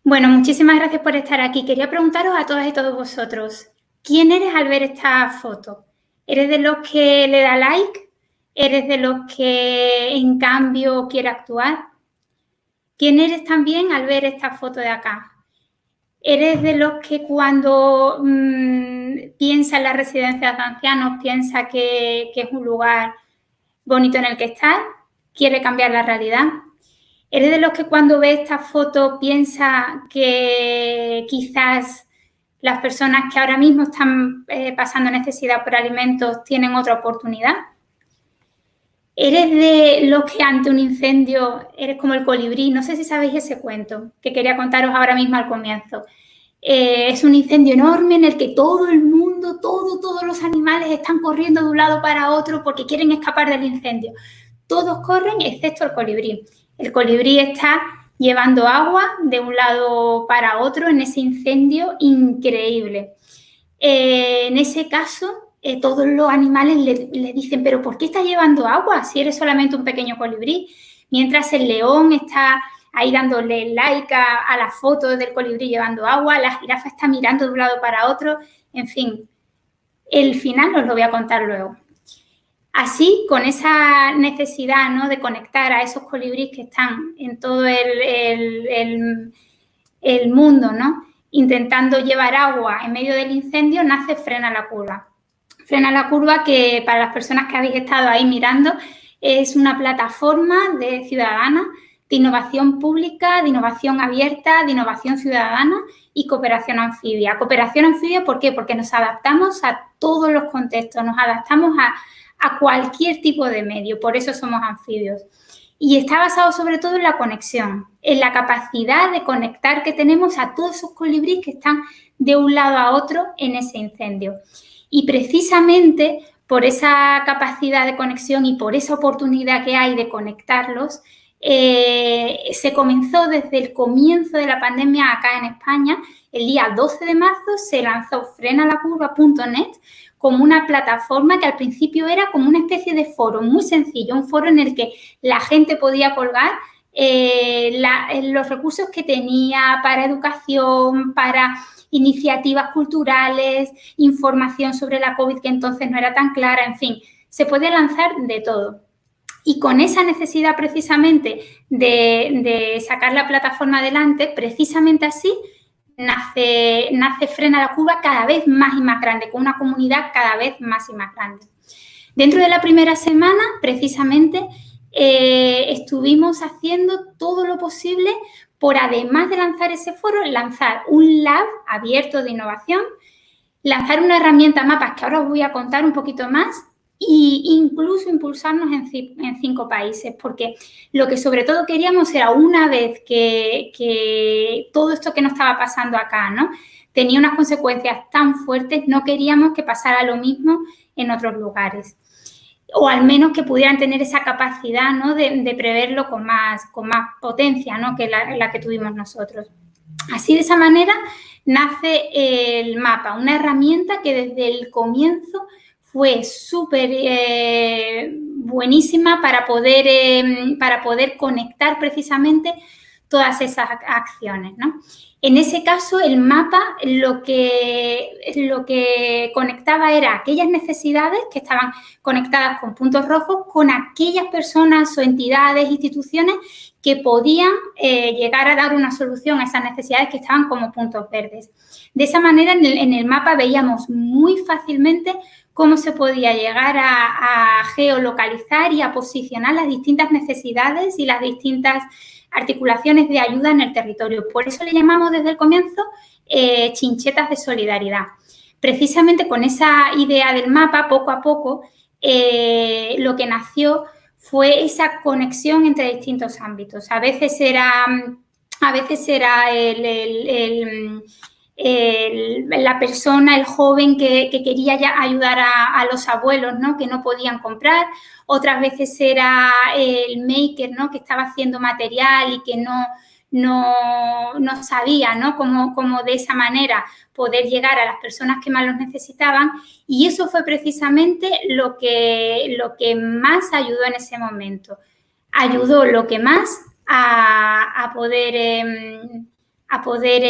Bueno, muchísimas gracias por estar aquí. Quería preguntaros a todas y todos vosotros, ¿quién eres al ver esta foto? ¿Eres de los que le da like? ¿Eres de los que, en cambio, quiere actuar? ¿Quién eres también al ver esta foto de acá? ¿Eres de los que cuando piensa en las residencias de ancianos piensa que es un lugar bonito en el que estar? ¿Quiere cambiar la realidad? ¿Eres de los que cuando ve esta foto piensa que quizás las personas que ahora mismo están pasando necesidad por alimentos tienen otra oportunidad? ¿Eres de los que ante un incendio eres como el colibrí? No sé si sabéis ese cuento que quería contaros ahora mismo al comienzo. Es un incendio enorme en el que todo el mundo, todos los animales están corriendo de un lado para otro porque quieren escapar del incendio. Todos corren excepto el colibrí. El colibrí está llevando agua de un lado para otro en ese incendio increíble. En ese caso, todos los animales le dicen, ¿pero por qué estás llevando agua si eres solamente un pequeño colibrí? Mientras el león está ahí dándole like a la foto del colibrí llevando agua, la jirafa está mirando de un lado para otro, en fin. El final os lo voy a contar luego. Así, con esa necesidad, ¿no?, de conectar a esos colibríes que están en todo el mundo, ¿no?, intentando llevar agua en medio del incendio, nace Frena la Curva. Frena la Curva, que para las personas que habéis estado ahí mirando, es una plataforma de ciudadana de innovación pública, de innovación abierta, de innovación ciudadana y cooperación anfibia. Cooperación anfibia, ¿por qué? Porque nos adaptamos a todos los contextos, nos adaptamos a cualquier tipo de medio, por eso somos anfibios. Y está basado sobre todo en la conexión, en la capacidad de conectar que tenemos a todos esos colibríes que están de un lado a otro en ese incendio. Y precisamente por esa capacidad de conexión y por esa oportunidad que hay de conectarlos, se comenzó desde el comienzo de la pandemia acá en España. El día 12 de marzo se lanzó frenalacurva.net como una plataforma que al principio era como una especie de foro muy sencillo, un foro en el que la gente podía colgar los recursos que tenía para educación, para iniciativas culturales, información sobre la COVID que entonces no era tan clara, en fin, se podía lanzar de todo. Y con esa necesidad precisamente de sacar la plataforma adelante, precisamente así nace Frena la Curva cada vez más y más grande, con una comunidad cada vez más y más grande. Dentro de la primera semana, precisamente, estuvimos haciendo todo lo posible por, además de lanzar ese foro, lanzar un lab abierto de innovación, lanzar una herramienta mapas que ahora os voy a contar un poquito más, e incluso impulsarnos en 5 países, porque lo que sobre todo queríamos era, una vez que todo esto que nos estaba pasando acá, ¿no?, tenía unas consecuencias tan fuertes, no queríamos que pasara lo mismo en otros lugares, o al menos que pudieran tener esa capacidad, ¿no?, de preverlo con más potencia, ¿no?, que la que tuvimos nosotros. Así, de esa manera, nace el mapa, una herramienta que desde el comienzo fue súper buenísima para poder conectar precisamente todas esas acciones, ¿no? En ese caso, el mapa lo que conectaba era aquellas necesidades que estaban conectadas con puntos rojos con aquellas personas o entidades, instituciones que podían llegar a dar una solución a esas necesidades que estaban como puntos verdes. De esa manera, en el mapa veíamos muy fácilmente cómo se podía llegar a geolocalizar y a posicionar las distintas necesidades y las distintas articulaciones de ayuda en el territorio. Por eso le llamamos desde el comienzo chinchetas de solidaridad. Precisamente con esa idea del mapa, poco a poco, lo que nació fue esa conexión entre distintos ámbitos. A veces era la persona, el joven que quería ya ayudar a los abuelos, ¿no?, que no podían comprar. Otras veces era el maker, ¿no?, que estaba haciendo material y que no sabía, ¿no?, cómo de esa manera poder llegar a las personas que más los necesitaban. Y eso fue precisamente lo que más ayudó en ese momento. Ayudó lo que más a poder a poder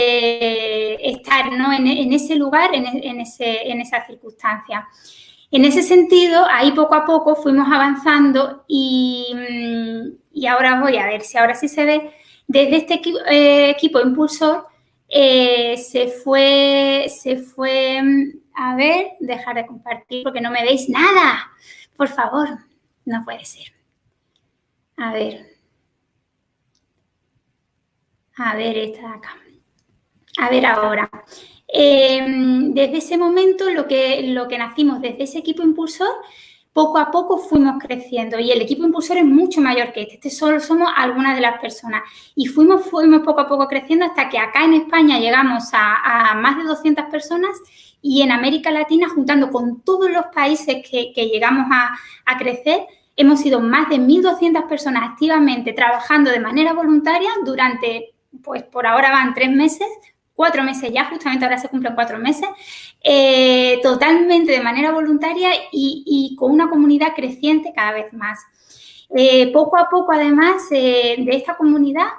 estar, ¿no?, en ese lugar, en esa circunstancia. En ese sentido, ahí poco a poco fuimos avanzando y ahora voy a ver si ahora sí se ve. Desde este equipo impulsor se fue, a ver, dejar de compartir porque no me veis nada, por favor, no puede ser. A ver, esta de acá. A ver ahora. Desde ese momento, lo que nacimos desde ese equipo impulsor, poco a poco fuimos creciendo y el equipo impulsor es mucho mayor que este solo somos algunas de las personas y fuimos poco a poco creciendo hasta que acá en España llegamos a más de 200 personas y en América Latina, juntando con todos los países que llegamos a crecer, hemos sido más de 1.200 personas activamente trabajando de manera voluntaria durante, pues por ahora van 3 meses, 4 meses ya, justamente ahora se cumplen 4 meses, totalmente de manera voluntaria y con una comunidad creciente cada vez más. Poco a poco, además, de esta comunidad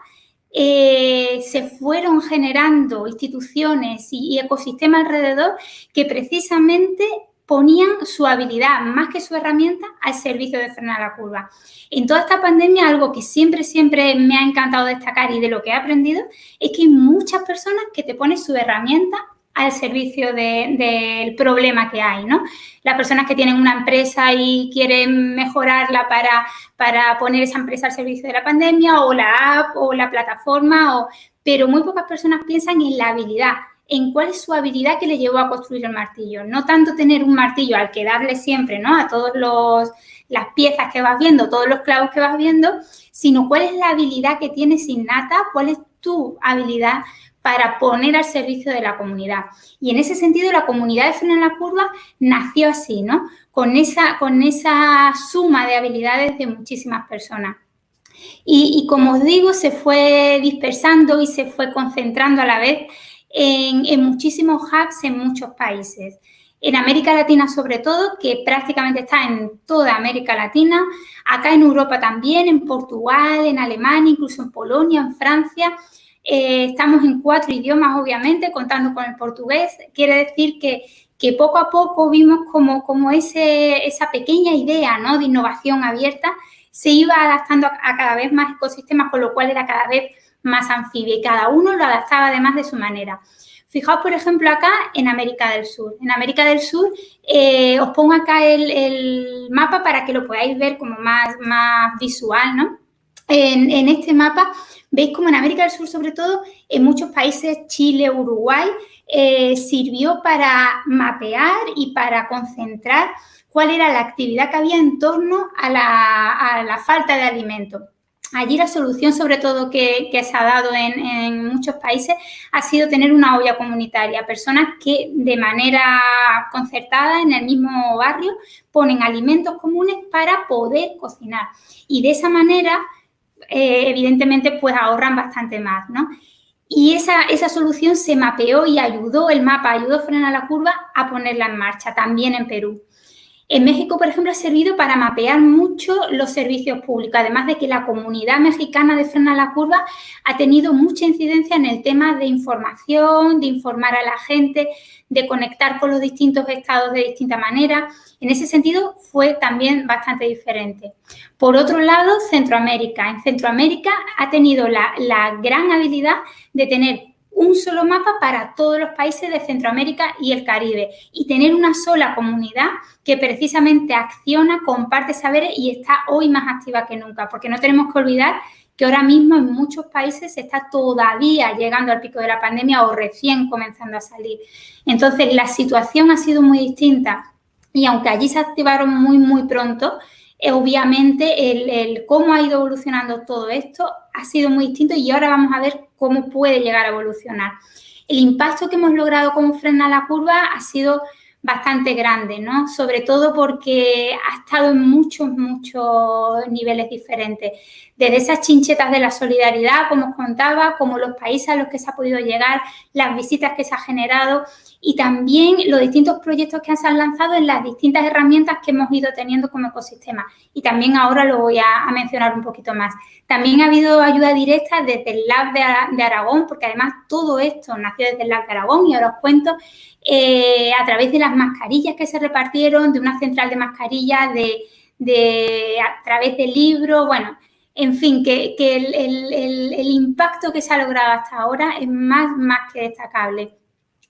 se fueron generando instituciones y ecosistemas alrededor que precisamente ponían su habilidad, más que su herramienta, al servicio de frenar la curva. En toda esta pandemia, algo que siempre me ha encantado destacar y de lo que he aprendido, es que hay muchas personas que te ponen su herramienta al servicio del problema que hay, ¿no? Las personas que tienen una empresa y quieren mejorarla para poner esa empresa al servicio de la pandemia, o la app, o la plataforma, pero muy pocas personas piensan en la habilidad, en cuál es su habilidad que le llevó a construir el martillo. No tanto tener un martillo al que darle siempre, ¿no?, a todas las piezas que vas viendo, todos los clavos que vas viendo, sino cuál es la habilidad que tienes innata, cuál es tu habilidad para poner al servicio de la comunidad. Y en ese sentido, la comunidad de Frena la Curva nació así, ¿no?, con esa suma de habilidades de muchísimas personas. Y como os digo, se fue dispersando y se fue concentrando a la vez en muchísimos hubs en muchos países. En América Latina sobre todo, que prácticamente está en toda América Latina, acá en Europa también, en Portugal, en Alemania, incluso en Polonia, en Francia. Estamos en 4 idiomas, obviamente, contando con el portugués. Quiere decir que poco a poco vimos como esa pequeña idea, ¿no?, de innovación abierta se iba adaptando a cada vez más ecosistemas, con lo cual era cada vez más anfibia y cada uno lo adaptaba además de su manera. Fijaos, por ejemplo, acá en América del Sur. En América del Sur os pongo acá el mapa para que lo podáis ver como más visual, ¿no? En este mapa veis como en América del Sur, sobre todo, en muchos países, Chile, Uruguay, sirvió para mapear y para concentrar cuál era la actividad que había en torno a la falta de alimentos. Allí la solución, sobre todo, que se ha dado en muchos países ha sido tener una olla comunitaria, personas que de manera concertada en el mismo barrio ponen alimentos comunes para poder cocinar. Y de esa manera, evidentemente, pues ahorran bastante más, ¿no? Y esa solución se mapeó y el mapa ayudó a Frenar la Curva a ponerla en marcha, también en Perú. En México, por ejemplo, ha servido para mapear mucho los servicios públicos, además de que la comunidad mexicana de Frena la Curva ha tenido mucha incidencia en el tema de información, de informar a la gente, de conectar con los distintos estados de distinta manera. En ese sentido, fue también bastante diferente. Por otro lado, Centroamérica. En Centroamérica ha tenido la gran habilidad de tener un solo mapa para todos los países de Centroamérica y el Caribe y tener una sola comunidad que precisamente acciona, comparte saberes y está hoy más activa que nunca, porque no tenemos que olvidar que ahora mismo en muchos países se está todavía llegando al pico de la pandemia o recién comenzando a salir. Entonces, la situación ha sido muy distinta y aunque allí se activaron muy pronto, obviamente el cómo ha ido evolucionando todo esto ha sido muy distinto y ahora vamos a ver cómo puede llegar a evolucionar. El impacto que hemos logrado con Frena la Curva ha sido bastante grande, ¿no? Sobre todo porque ha estado en muchos niveles diferentes. desde esas chinchetas de la solidaridad, como os contaba, como los países a los que se ha podido llegar, las visitas que se ha generado y también los distintos proyectos que se han lanzado en las distintas herramientas que hemos ido teniendo como ecosistema. Y también ahora lo voy a mencionar un poquito más. También ha habido ayuda directa desde el Lab de Aragón, porque además todo esto nació desde el Lab de Aragón y ahora os cuento, a través de las mascarillas que se repartieron, de una central de mascarillas, a través de libros, bueno, en fin, que el impacto que se ha logrado hasta ahora es más que destacable.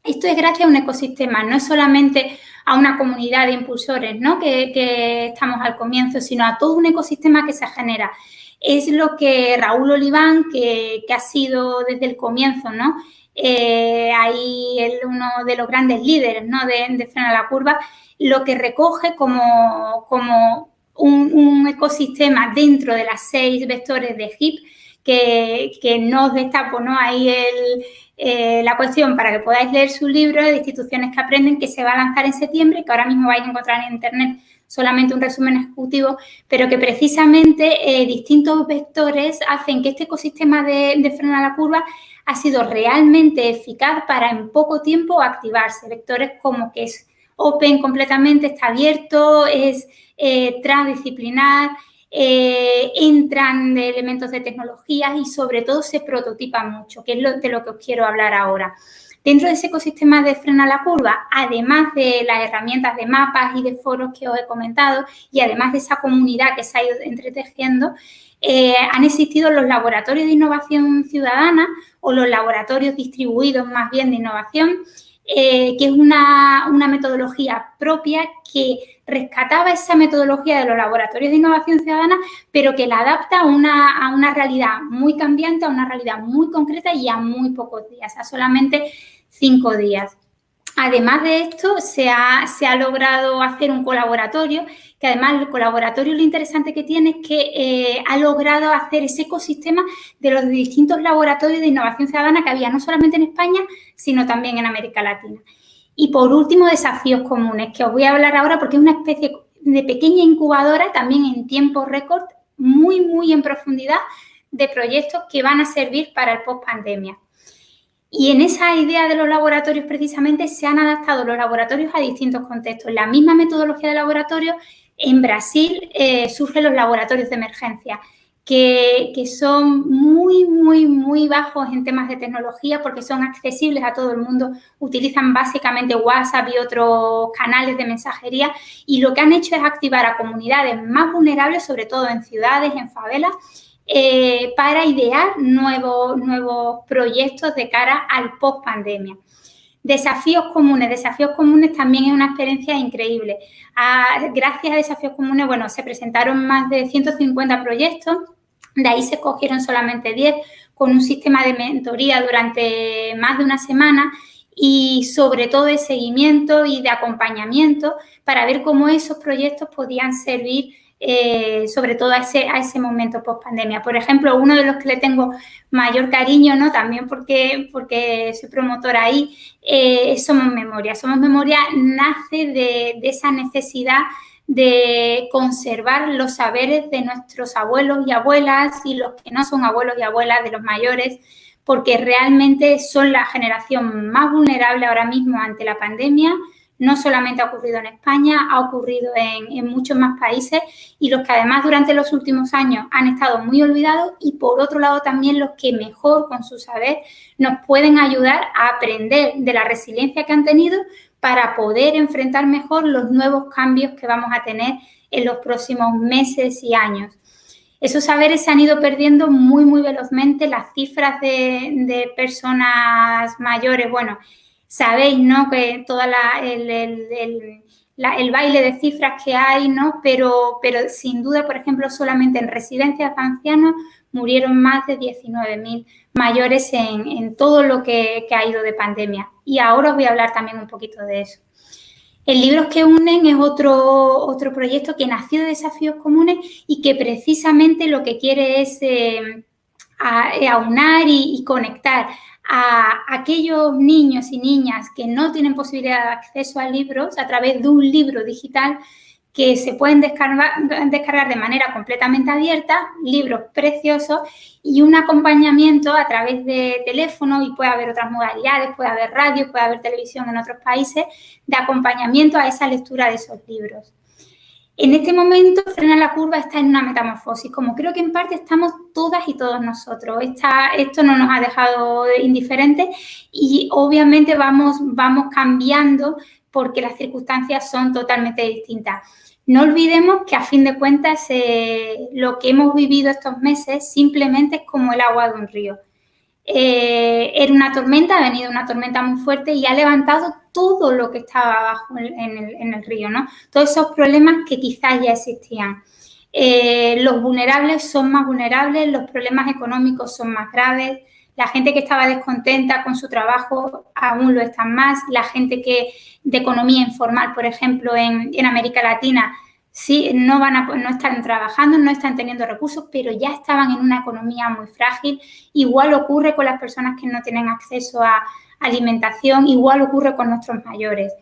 Esto es gracias a un ecosistema, no es solamente a una comunidad de impulsores, ¿no? que estamos al comienzo, sino a todo un ecosistema que se genera. Es lo que Raúl Oliván, que ha sido desde el comienzo, ¿no? Ahí uno de los grandes líderes, ¿no? de Frena la Curva, lo que recoge como un ecosistema dentro de las 6 vectores de HIP, que no os destapo, ¿no? Ahí la cuestión para que podáis leer su libro de Instituciones que Aprenden, que se va a lanzar en septiembre, que ahora mismo vais a encontrar en internet solamente un resumen ejecutivo, pero que precisamente distintos vectores hacen que este ecosistema de Frena la Curva ha sido realmente eficaz para en poco tiempo activarse. Vectores como que es open completamente, está abierto, es transdisciplinar, entran de elementos de tecnologías y sobre todo se prototipa mucho, que es de lo que os quiero hablar ahora. Dentro de ese ecosistema de Frena la Curva, además de las herramientas de mapas y de foros que os he comentado y además de esa comunidad que se ha ido entretejiendo, han existido los laboratorios de innovación ciudadana o los laboratorios distribuidos más bien de innovación, que es una metodología propia que rescataba esa metodología de los laboratorios de innovación ciudadana, pero que la adapta a una realidad muy cambiante, a una realidad muy concreta y a muy pocos días, a solamente 5 días. Además de esto, se ha logrado hacer un colaboratorio, que además el colaboratorio lo interesante que tiene es que ha logrado hacer ese ecosistema de los distintos laboratorios de innovación ciudadana que había no solamente en España, sino también en América Latina. Y por último, desafíos comunes, que os voy a hablar ahora porque es una especie de pequeña incubadora, también en tiempo récord, muy en profundidad, de proyectos que van a servir para el post-pandemia. Y en esa idea de los laboratorios precisamente se han adaptado los laboratorios a distintos contextos. La misma metodología de laboratorio, en Brasil surgen los laboratorios de emergencia, que son muy bajos en temas de tecnología porque son accesibles a todo el mundo, utilizan básicamente WhatsApp y otros canales de mensajería y lo que han hecho es activar a comunidades más vulnerables, sobre todo en ciudades, en favelas, para idear nuevos proyectos de cara al post-pandemia. Desafíos comunes también es una experiencia increíble. Gracias a Desafíos Comunes, bueno, se presentaron más de 150 proyectos, de ahí se cogieron solamente 10 con un sistema de mentoría durante más de una semana y sobre todo de seguimiento y de acompañamiento para ver cómo esos proyectos podían servir sobre todo a ese momento post-pandemia. Por ejemplo, uno de los que le tengo mayor cariño, ¿no? También porque soy promotora ahí, Somos Memoria. Somos Memoria nace de esa necesidad de conservar los saberes de nuestros abuelos y abuelas y los que no son abuelos y abuelas de los mayores, porque realmente son la generación más vulnerable ahora mismo ante la pandemia. No solamente ha ocurrido en España, ha ocurrido en muchos más países y los que además durante los últimos años han estado muy olvidados y por otro lado también los que mejor con su saber nos pueden ayudar a aprender de la resiliencia que han tenido para poder enfrentar mejor los nuevos cambios que vamos a tener en los próximos meses y años. Esos saberes se han ido perdiendo muy velozmente, las cifras de personas mayores, bueno, sabéis, ¿no?, que todo el baile de cifras que hay, ¿no?, pero sin duda, por ejemplo, solamente en residencias de ancianos murieron más de 19.000 mayores en todo lo que ha ido de pandemia. Y ahora os voy a hablar también un poquito de eso. El Libros que Unen es otro proyecto que nació de Desafíos Comunes y que precisamente lo que quiere es aunar y conectar a aquellos niños y niñas que no tienen posibilidad de acceso a libros a través de un libro digital que se pueden descargar de manera completamente abierta, libros preciosos y un acompañamiento a través de teléfono, y puede haber otras modalidades, puede haber radio, puede haber televisión en otros países, de acompañamiento a esa lectura de esos libros. En este momento, Frena la Curva está en una metamorfosis, como creo que en parte estamos todas y todos nosotros. Esto no nos ha dejado indiferentes y obviamente vamos cambiando porque las circunstancias son totalmente distintas. No olvidemos que, a fin de cuentas, lo que hemos vivido estos meses simplemente es como el agua de un río. Era una tormenta, ha venido una tormenta muy fuerte y ha levantado todo lo que estaba abajo en el río, ¿no? Todos esos problemas que quizás ya existían. Los vulnerables son más vulnerables, los problemas económicos son más graves, la gente que estaba descontenta con su trabajo aún lo están más, la gente que de economía informal, por ejemplo, en América Latina, sí, no están trabajando, no están teniendo recursos, pero ya estaban en una economía muy frágil. Igual ocurre con las personas que no tienen acceso a alimentación, igual ocurre con nuestros mayores.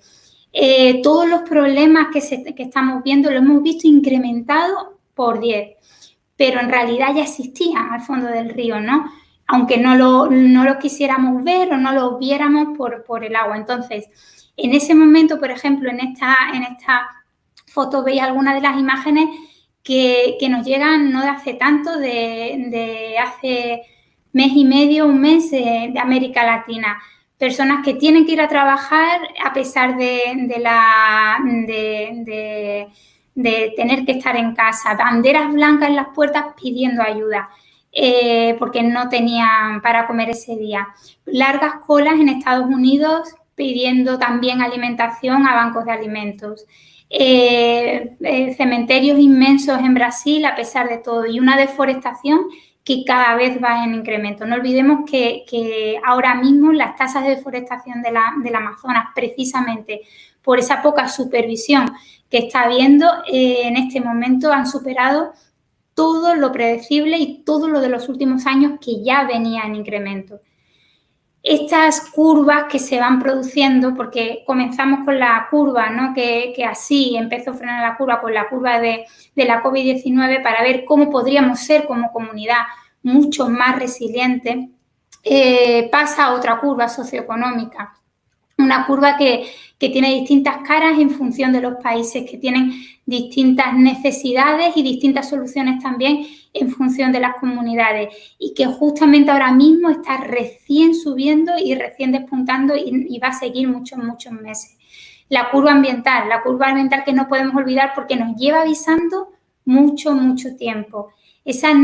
Todos los problemas que estamos viendo lo hemos visto incrementados por 10, pero en realidad ya existían al fondo del río, ¿no? Aunque no lo quisiéramos ver o no lo viéramos por el agua. Entonces, en ese momento, por ejemplo, en esta foto veis algunas de las imágenes que nos llegan no de hace tanto, de hace mes y medio, un mes, de América Latina. Personas que tienen que ir a trabajar a pesar de tener que estar en casa. Banderas blancas en las puertas pidiendo ayuda. Porque no tenían para comer ese día. Largas colas en Estados Unidos pidiendo también alimentación a bancos de alimentos. Cementerios inmensos en Brasil a pesar de todo, y una deforestación que cada vez va en incremento. No olvidemos que ahora mismo las tasas de deforestación del Amazonas, precisamente por esa poca supervisión que está habiendo, en este momento han superado todo lo predecible y todo lo de los últimos años, que ya venía en incremento. Estas curvas que se van produciendo, porque comenzamos con la curva, ¿no? que así empezó a frenar la curva, con la curva de la COVID-19, para ver cómo podríamos ser como comunidad mucho más resiliente, pasa a otra curva socioeconómica. Una curva que tiene distintas caras en función de los países, que tienen distintas necesidades y distintas soluciones también en función de las comunidades, y que justamente ahora mismo está recién subiendo y recién despuntando y va a seguir muchos meses. La curva ambiental que no podemos olvidar porque nos lleva avisando mucho tiempo. Esa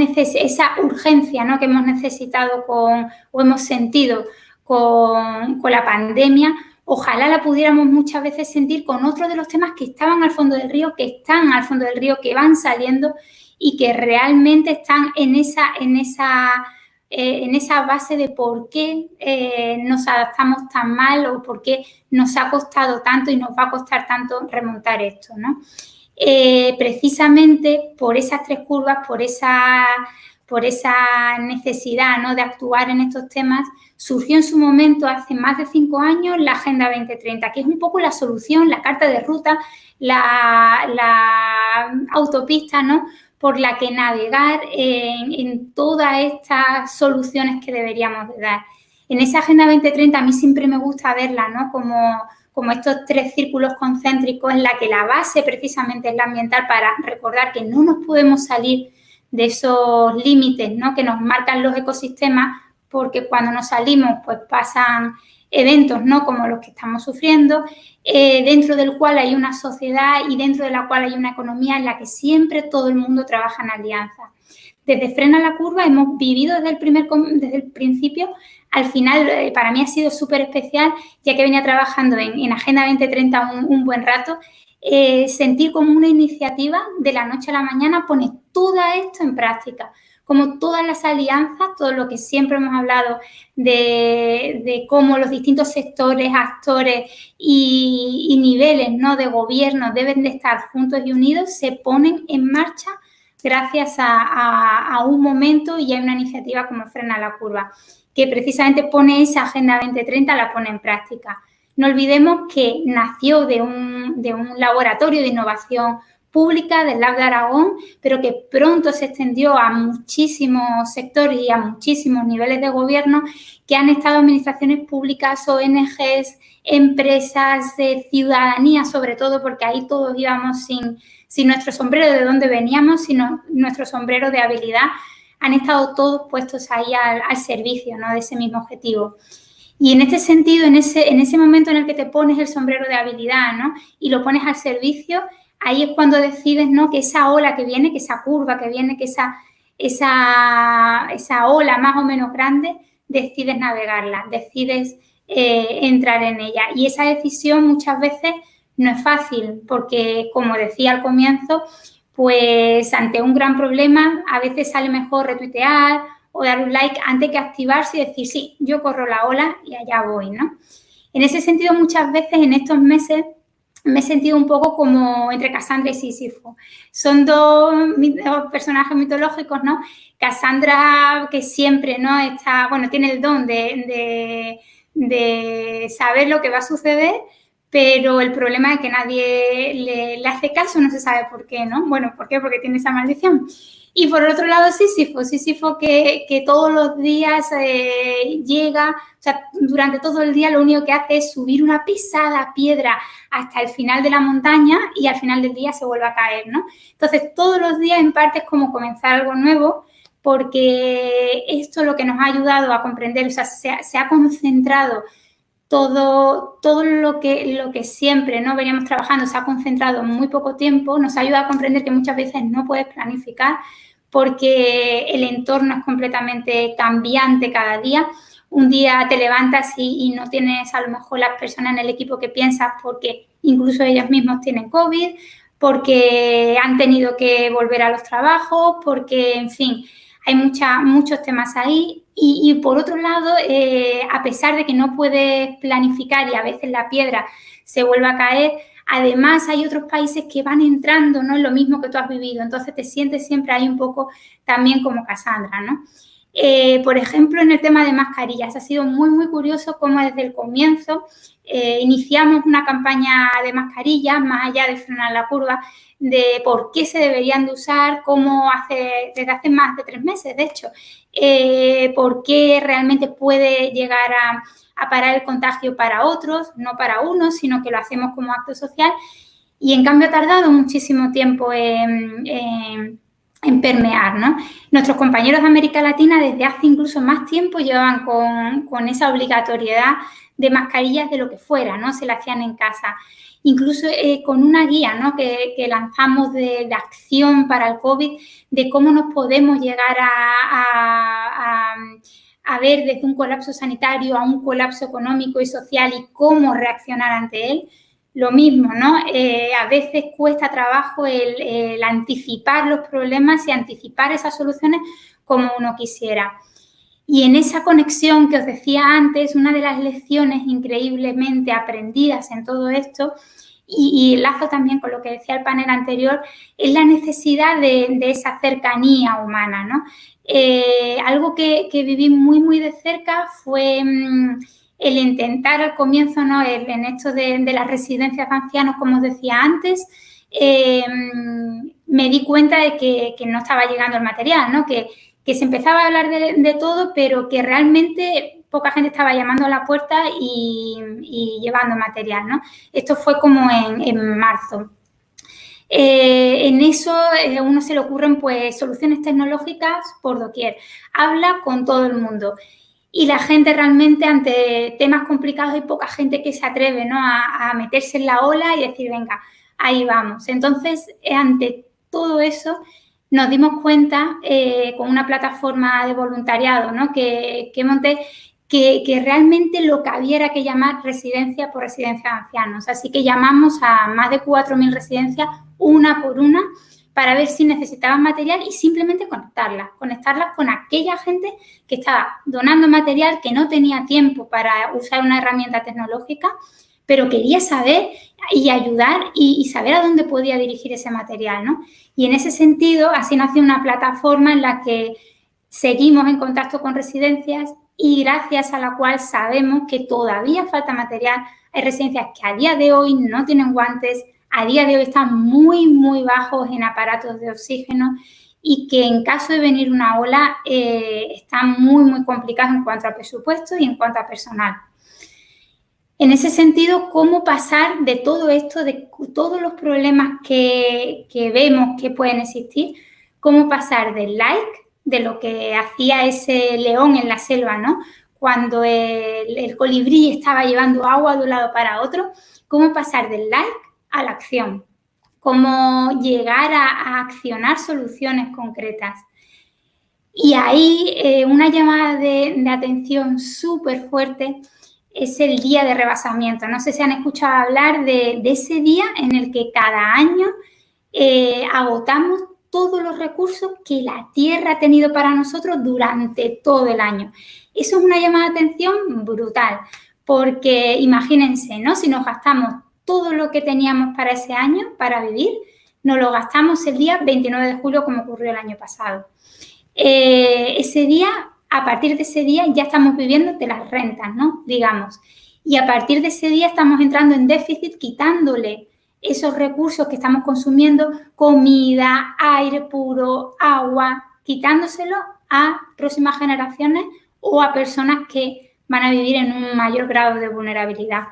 urgencia, ¿no? que hemos necesitado o hemos sentido con la pandemia, ojalá la pudiéramos muchas veces sentir con otros de los temas que estaban al fondo del río, que están al fondo del río, que van saliendo y que realmente están en esa base de por qué nos adaptamos tan mal o por qué nos ha costado tanto y nos va a costar tanto remontar esto, ¿no? Precisamente por esas tres curvas, por esa necesidad, ¿no? de actuar en estos temas, surgió en su momento, hace más de 5 años, la Agenda 2030, que es un poco la solución, la carta de ruta, la autopista, ¿no? por la que navegar en todas estas soluciones que deberíamos de dar. En esa Agenda 2030 a mí siempre me gusta verla, ¿no? como estos 3 círculos concéntricos, en la que la base precisamente es la ambiental, para recordar que no nos podemos salir de esos límites, ¿no? que nos marcan los ecosistemas, porque cuando nos salimos pues pasan eventos, ¿no? como los que estamos sufriendo, dentro del cual hay una sociedad y dentro de la cual hay una economía en la que siempre todo el mundo trabaja en alianza. Desde Frena la Curva hemos vivido desde el principio. Al final, para mí ha sido súper especial, ya que venía trabajando en Agenda 2030 un buen rato, sentir como una iniciativa de la noche a la mañana pone todo esto en práctica, como todas las alianzas, todo lo que siempre hemos hablado de cómo los distintos sectores, actores y niveles, ¿no? de gobierno deben de estar juntos y unidos, se ponen en marcha gracias a un momento y a una iniciativa como Frena la Curva, que precisamente pone esa Agenda 2030, la pone en práctica. No olvidemos que nació de un laboratorio de innovación pública del Lab de Aragón, pero que pronto se extendió a muchísimos sectores y a muchísimos niveles de gobierno, que han estado administraciones públicas, ONGs, empresas, ciudadanía sobre todo, porque ahí todos íbamos sin nuestro sombrero de dónde veníamos, sino nuestro sombrero de habilidad. Han estado todos puestos ahí al servicio, ¿no?, de ese mismo objetivo. Y en este sentido, en ese momento en el que te pones el sombrero de habilidad, ¿no?, y lo pones al servicio, ahí es cuando decides, ¿no?, que esa ola que viene, que esa curva que viene, que esa ola más o menos grande, decides navegarla, decides entrar en ella. Y esa decisión muchas veces no es fácil porque, como decía al comienzo, pues ante un gran problema a veces sale mejor retuitear o dar un like antes que activarse y decir, sí, yo corro la ola y allá voy, ¿no? En ese sentido, muchas veces en estos meses me he sentido un poco como entre Cassandra y Sísifo. Son dos personajes mitológicos, ¿no? Cassandra, que siempre, ¿no?, está, bueno, tiene el don de saber lo que va a suceder, pero el problema es que nadie le hace caso, no se sabe por qué, ¿no? Bueno, ¿por qué? Porque tiene esa maldición. Y por el otro lado, Sísifo que todos los días llega, o sea, durante todo el día lo único que hace es subir una pesada piedra hasta el final de la montaña y al final del día se vuelve a caer, ¿no? Entonces, todos los días en parte es como comenzar algo nuevo, porque esto es lo que nos ha ayudado a comprender, o sea, se ha concentrado todo lo que siempre, ¿no?, veníamos trabajando, se ha concentrado en muy poco tiempo, nos ayuda a comprender que muchas veces no puedes planificar porque el entorno es completamente cambiante cada día. Un día te levantas y no tienes a lo mejor las personas en el equipo que piensas porque incluso ellos mismos tienen COVID, porque han tenido que volver a los trabajos, porque, en fin, hay muchos temas ahí. Y por otro lado, a pesar de que no puedes planificar y a veces la piedra se vuelve a caer, además hay otros países que van entrando, ¿no?, en lo mismo que tú has vivido. Entonces te sientes siempre ahí un poco también como Cassandra, ¿no? Por ejemplo, en el tema de mascarillas, ha sido muy, muy curioso cómo desde el comienzo iniciamos una campaña de mascarillas, más allá de frenar la curva, de por qué se deberían de usar, desde hace más de 3 meses, de hecho, por qué realmente puede llegar a parar el contagio para otros, no para unos, sino que lo hacemos como acto social. Y en cambio ha tardado muchísimo tiempo en permear, ¿no? Nuestros compañeros de América Latina desde hace incluso más tiempo llevaban con esa obligatoriedad de mascarillas de lo que fuera, ¿no? Se la hacían en casa. Incluso con una guía, ¿no?, que lanzamos de acción para el COVID, de cómo nos podemos llegar a ver desde un colapso sanitario a un colapso económico y social y cómo reaccionar ante él. Lo mismo, ¿no? A veces cuesta trabajo el anticipar los problemas y anticipar esas soluciones como uno quisiera. Y en esa conexión que os decía antes, una de las lecciones increíblemente aprendidas en todo esto, y enlazo también con lo que decía el panel anterior, es la necesidad de esa cercanía humana, ¿no? Algo que viví muy, muy de cerca fue el intentar al comienzo, ¿no?, en esto de las residencias de ancianos, como os decía antes, me di cuenta de que no estaba llegando el material, ¿no?, que se empezaba a hablar de todo, pero que realmente poca gente estaba llamando a la puerta y llevando material, ¿no? Esto fue como en marzo. En eso uno se le ocurren pues soluciones tecnológicas por doquier. Habla con todo el mundo. Y la gente realmente ante temas complicados hay poca gente que se atreve, ¿no?, a meterse en la ola y decir, venga, ahí vamos. Entonces, ante todo eso, nos dimos cuenta con una plataforma de voluntariado, ¿no?, que monté, que realmente lo que había era que llamar residencia por residencia de ancianos. Así que llamamos a más de 4.000 residencias, una por una, para ver si necesitaban material y simplemente conectarlas con aquella gente que estaba donando material, que no tenía tiempo para usar una herramienta tecnológica, pero quería saber y ayudar y saber a dónde podía dirigir ese material, ¿no? Y en ese sentido, así nació una plataforma en la que seguimos en contacto con residencias y gracias a la cual sabemos que todavía falta material. Hay residencias que a día de hoy no tienen guantes, a día de hoy están muy, muy bajos en aparatos de oxígeno y que en caso de venir una ola están muy, muy complicados en cuanto a presupuesto y en cuanto a personal. En ese sentido, ¿cómo pasar de todo esto, de todos los problemas que vemos que pueden existir, cómo pasar del like, de lo que hacía ese león en la selva, ¿no? Cuando el colibrí estaba llevando agua de un lado para otro, cómo pasar del like a la acción, cómo llegar a accionar soluciones concretas. Y ahí una llamada de atención súper fuerte es el día de rebasamiento. No sé si han escuchado hablar de ese día en el que cada año agotamos todos los recursos que la Tierra ha tenido para nosotros durante todo el año. Eso es una llamada de atención brutal, porque imagínense, ¿no? Si nos gastamos todo lo que teníamos para ese año, para vivir, nos lo gastamos el día 29 de julio, como ocurrió el año pasado. Ese día, a partir de ese día ya estamos viviendo de las rentas, ¿no? Digamos. Y a partir de ese día estamos entrando en déficit, quitándole esos recursos que estamos consumiendo, comida, aire puro, agua, quitándoselo a próximas generaciones o a personas que van a vivir en un mayor grado de vulnerabilidad.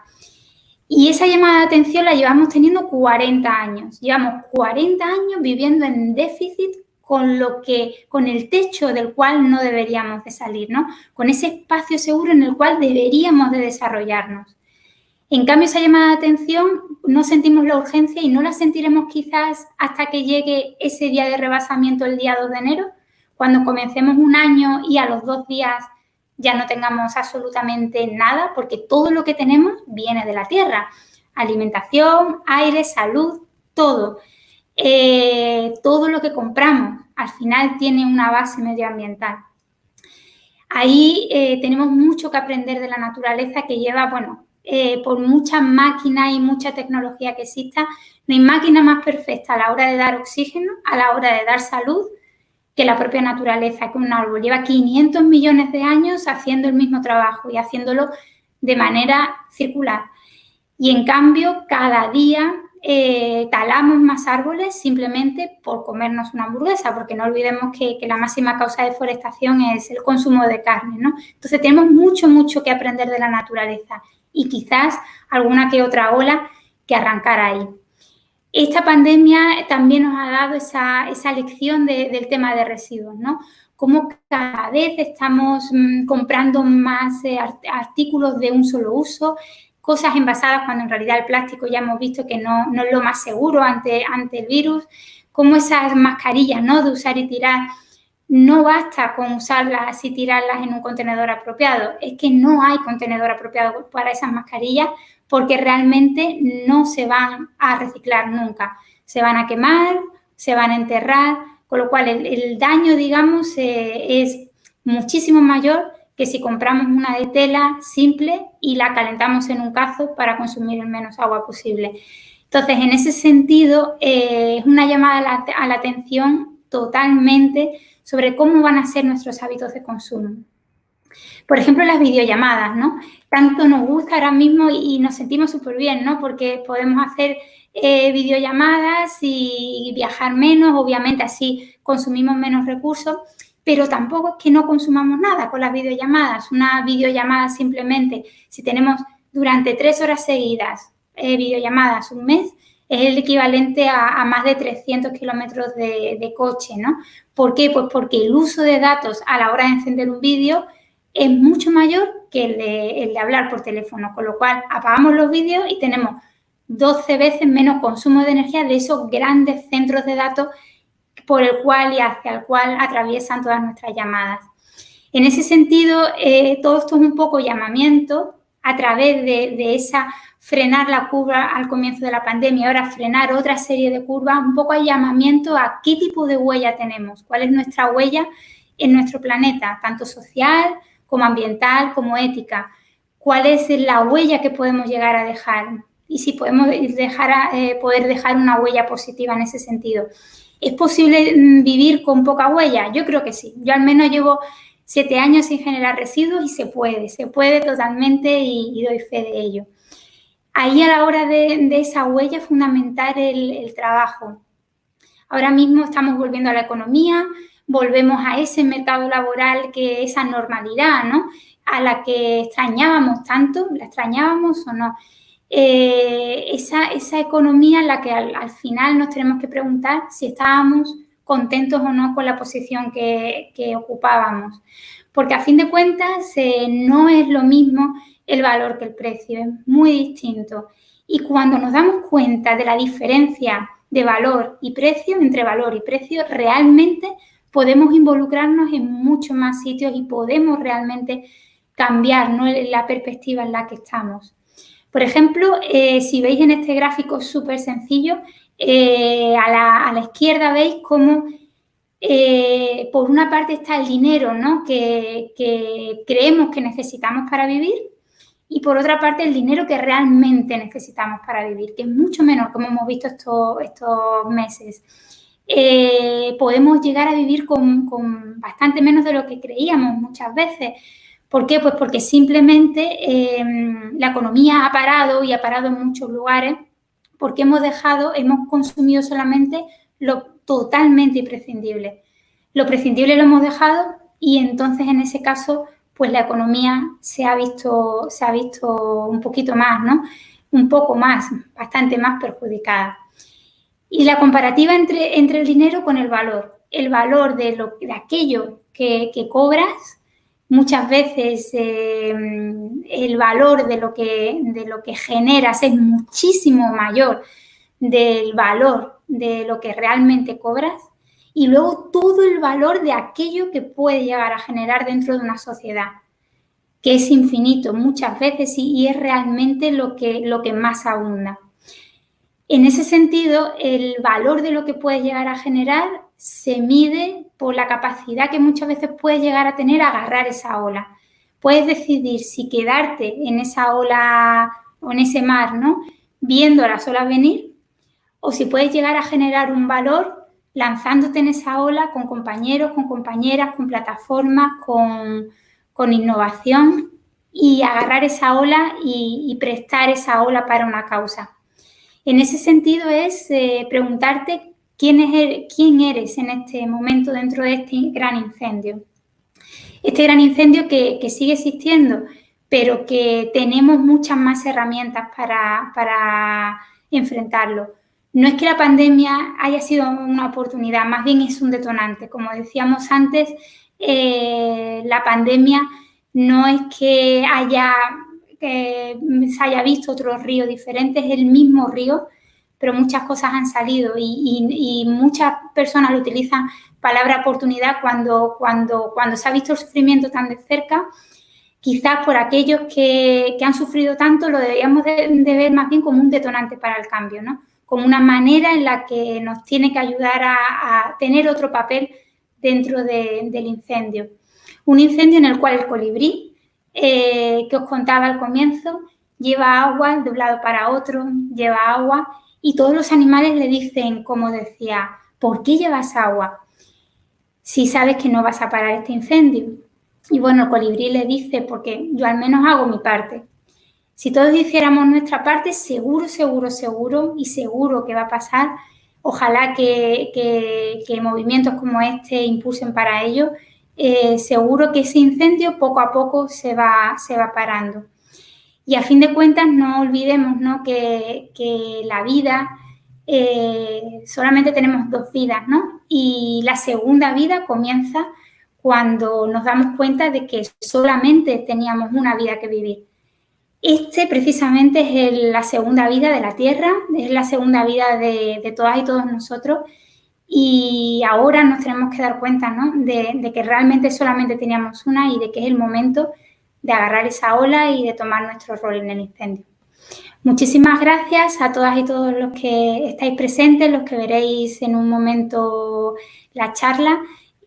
Y esa llamada de atención la llevamos teniendo 40 años. Llevamos 40 años viviendo en déficit con el techo del cual no deberíamos de salir, ¿no? Con ese espacio seguro en el cual deberíamos de desarrollarnos. En cambio, esa llamada de atención no sentimos la urgencia y no la sentiremos quizás hasta que llegue ese día de rebasamiento el día 2 de enero, cuando comencemos un año y a los 2 días ya no tengamos absolutamente nada, porque todo lo que tenemos viene de la tierra. Alimentación, aire, salud, todo. Todo lo que compramos al final tiene una base medioambiental. Ahí tenemos mucho que aprender de la naturaleza que lleva, bueno, por muchas máquinas y mucha tecnología que exista, no hay máquina más perfecta a la hora de dar oxígeno, a la hora de dar salud, que la propia naturaleza, que un árbol lleva 500 millones de años haciendo el mismo trabajo y haciéndolo de manera circular. Y en cambio, cada día talamos más árboles simplemente por comernos una hamburguesa, porque no olvidemos que la máxima causa de deforestación es el consumo de carne, ¿no? Entonces tenemos mucho, mucho que aprender de la naturaleza y quizás alguna que otra ola que arrancar ahí. Esta pandemia también nos ha dado esa lección del tema de residuos, ¿no? Cómo cada vez estamos comprando más artículos de un solo uso, cosas envasadas cuando en realidad el plástico ya hemos visto que no es lo más seguro ante el virus, como esas mascarillas, ¿no? De usar y tirar. No basta con usarlas y tirarlas en un contenedor apropiado, es que no hay contenedor apropiado para esas mascarillas porque realmente no se van a reciclar nunca. Se van a quemar, se van a enterrar, con lo cual el daño, digamos, es muchísimo mayor que si compramos una de tela simple y la calentamos en un cazo para consumir el menos agua posible. Entonces, en ese sentido, es una llamada a la atención totalmente sobre cómo van a ser nuestros hábitos de consumo. Por ejemplo, las videollamadas, ¿no? Tanto nos gusta ahora mismo y nos sentimos súper bien, ¿no? Porque podemos hacer videollamadas y viajar menos, obviamente así consumimos menos recursos, pero tampoco es que no consumamos nada con las videollamadas. Una videollamada simplemente, si tenemos durante 3 horas seguidas videollamadas un mes, es el equivalente a más de 300 kilómetros de coche, ¿no? ¿Por qué? Pues porque el uso de datos a la hora de encender un vídeo es mucho mayor que el de hablar por teléfono, con lo cual apagamos los vídeos y tenemos 12 veces menos consumo de energía de esos grandes centros de datos por el cual y hacia el cual atraviesan todas nuestras llamadas. En ese sentido, todo esto es un poco llamamiento a través de esa frenar la curva al comienzo de la pandemia, ahora frenar otra serie de curvas, un poco hay llamamiento a qué tipo de huella tenemos, cuál es nuestra huella en nuestro planeta, tanto social como ambiental, como ética, cuál es la huella que podemos llegar a dejar y si podemos poder dejar una huella positiva en ese sentido. ¿Es posible vivir con poca huella? Yo creo que sí. Yo al menos llevo 7 años sin generar residuos y se puede totalmente y doy fe de ello. Ahí a la hora de esa huella es fundamental el trabajo. Ahora mismo estamos volviendo a la economía, volvemos a ese mercado laboral, que esa normalidad, ¿no?, a la que extrañábamos tanto. ¿La extrañábamos o no? Esa economía en la que al final nos tenemos que preguntar si estábamos contentos o no con la posición que ocupábamos. Porque a fin de cuentas no es lo mismo el valor que el precio, es muy distinto. Y cuando nos damos cuenta de la diferencia de valor y precio, entre valor y precio, realmente podemos involucrarnos en muchos más sitios y podemos realmente cambiar, ¿no?, la perspectiva en la que estamos. Por ejemplo, si veis en este gráfico súper sencillo, a la izquierda veis cómo por una parte está el dinero, ¿no?, que creemos que necesitamos para vivir, y por otra parte el dinero que realmente necesitamos para vivir, que es mucho menor, como hemos visto estos meses. Podemos llegar a vivir con bastante menos de lo que creíamos muchas veces. ¿Por qué? Pues porque simplemente la economía ha parado, y ha parado en muchos lugares, porque hemos consumido solamente lo totalmente imprescindible. Lo prescindible lo hemos dejado, y entonces en ese caso pues la economía se ha visto un poquito más, ¿no?, un poco más, bastante más perjudicada. Y la comparativa entre el dinero con el valor de aquello que cobras, muchas veces el valor de lo que generas es muchísimo mayor del valor de lo que realmente cobras, y luego todo el valor de aquello que puede llegar a generar dentro de una sociedad, que es infinito muchas veces y es realmente lo que más abunda. En ese sentido, el valor de lo que puedes llegar a generar se mide por la capacidad que muchas veces puedes llegar a tener a agarrar esa ola. Puedes decidir si quedarte en esa ola o en ese mar, ¿no?, viendo las olas venir, o si puedes llegar a generar un valor lanzándote en esa ola con compañeros, con compañeras, con plataformas, con innovación, y agarrar esa ola y prestar esa ola para una causa. En ese sentido es preguntarte quién eres en este momento dentro de este gran incendio. Este gran incendio que sigue existiendo, pero que tenemos muchas más herramientas para enfrentarlo. No es que la pandemia haya sido una oportunidad, más bien es un detonante. Como decíamos antes, la pandemia no es que se haya visto otro río diferente, es el mismo río, pero muchas cosas han salido, y muchas personas lo utilizan palabra oportunidad cuando se ha visto el sufrimiento tan de cerca. Quizás por aquellos que han sufrido tanto lo deberíamos de ver más bien como un detonante para el cambio, ¿no?, como una manera en la que nos tiene que ayudar a tener otro papel dentro del incendio. Un incendio en el cual el colibrí, que os contaba al comienzo, lleva agua de un lado para otro, lleva agua, y todos los animales le dicen, como decía, ¿por qué llevas agua si sabes que no vas a parar este incendio? Y bueno, el colibrí le dice, porque yo al menos hago mi parte. Si todos hiciéramos nuestra parte, seguro que va a pasar. Ojalá que movimientos como este impulsen para ello. Seguro que ese incendio poco a poco se va parando. Y a fin de cuentas no olvidemos, ¿no?, que la vida, solamente tenemos 2 vidas, ¿no?, y la segunda vida comienza cuando nos damos cuenta de que solamente teníamos una vida que vivir. Precisamente es la segunda vida de la Tierra, es la segunda vida de todas y todos nosotros, y ahora nos tenemos que dar cuenta, ¿no?, de que realmente solamente teníamos una, y de que es el momento de agarrar esa ola y de tomar nuestro rol en el incendio. Muchísimas gracias a todas y todos los que estáis presentes, los que veréis en un momento la charla,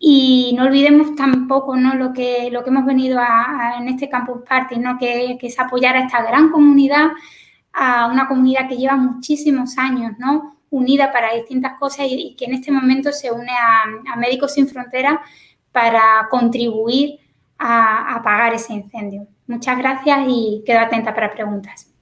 y no olvidemos tampoco, ¿no?, lo que hemos venido en este Campus Party, ¿no?, que es apoyar a esta gran comunidad, a una comunidad que lleva muchísimos años, ¿no?, unida para distintas cosas, y que en este momento se une a Médicos Sin Fronteras para contribuir a apagar ese incendio. Muchas gracias y quedo atenta para preguntas.